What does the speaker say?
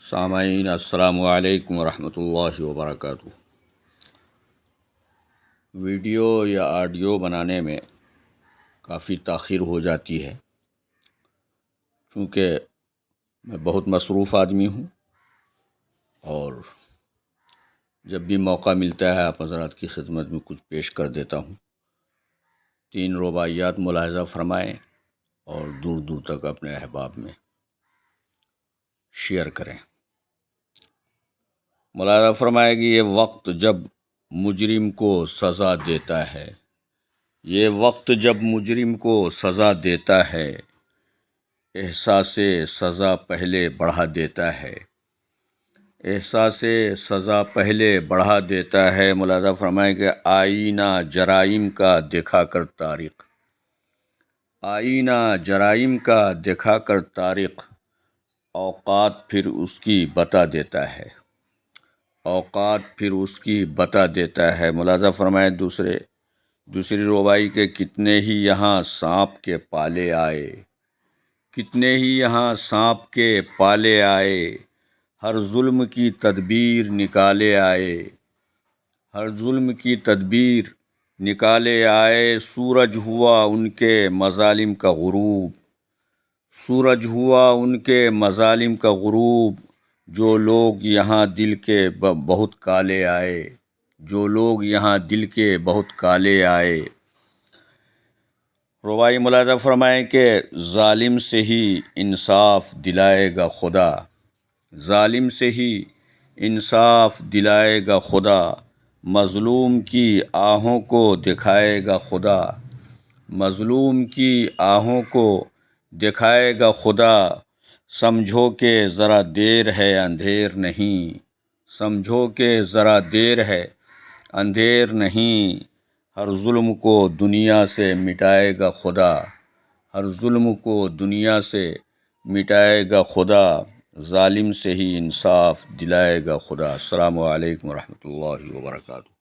سامعین السلام علیکم ورحمۃ اللہ وبرکاتہ۔ ویڈیو یا آڈیو بنانے میں کافی تاخیر ہو جاتی ہے، چونکہ میں بہت مصروف آدمی ہوں اور جب بھی موقع ملتا ہے آپ حضرات کی خدمت میں کچھ پیش کر دیتا ہوں۔ 3 رباعیات ملاحظہ فرمائیں اور دور دور تک اپنے احباب میں شیئر کریں۔ ملاحظہ فرمائے کہ یہ وقت جب مجرم کو سزا دیتا ہے، یہ وقت جب مجرم کو سزا دیتا ہے، احساس سزا پہلے بڑھا دیتا ہے، احساس سزا پہلے بڑھا دیتا ہے۔ ملاحظہ فرمائے کہ آئینہ جرائم کا دکھا کر تاریخ، آئینہ جرائم کا دکھا کر تاریخ اوقات پھر اس کی بتا دیتا ہے، اوقات پھر اس کی بتا دیتا ہے۔ ملاحظہ فرمائے دوسری رباعی کے کتنے ہی یہاں سانپ کے پالے آئے، کتنے ہی یہاں سانپ کے پالے آئے، ہر ظلم کی تدبیر نکالے آئے، ہر ظلم کی تدبیر نکالے آئے۔ سورج ہوا ان کے مظالم کا غروب، سورج ہوا ان کے مظالم کا غروب، جو لوگ یہاں دل کے بہت کالے آئے، جو لوگ یہاں دل کے بہت کالے آئے۔ رباعی ملاحظہ فرمائیں کہ ظالم سے ہی انصاف دلائے گا خدا، ظالم سے ہی انصاف دلائے گا خدا، مظلوم کی آہوں کو دکھائے گا خدا، مظلوم کی آہوں کو دکھائے گا خدا۔ سمجھو کہ ذرا دیر ہے اندھیر نہیں، سمجھو کہ ذرا دیر ہے اندھیر نہیں، ہر ظلم کو دنیا سے مٹائے گا خدا، ہر ظلم کو دنیا سے مٹائے گا خدا، ظالم سے ہی انصاف دلائے گا خدا۔ السلام علیکم ورحمۃ اللہ وبرکاتہ۔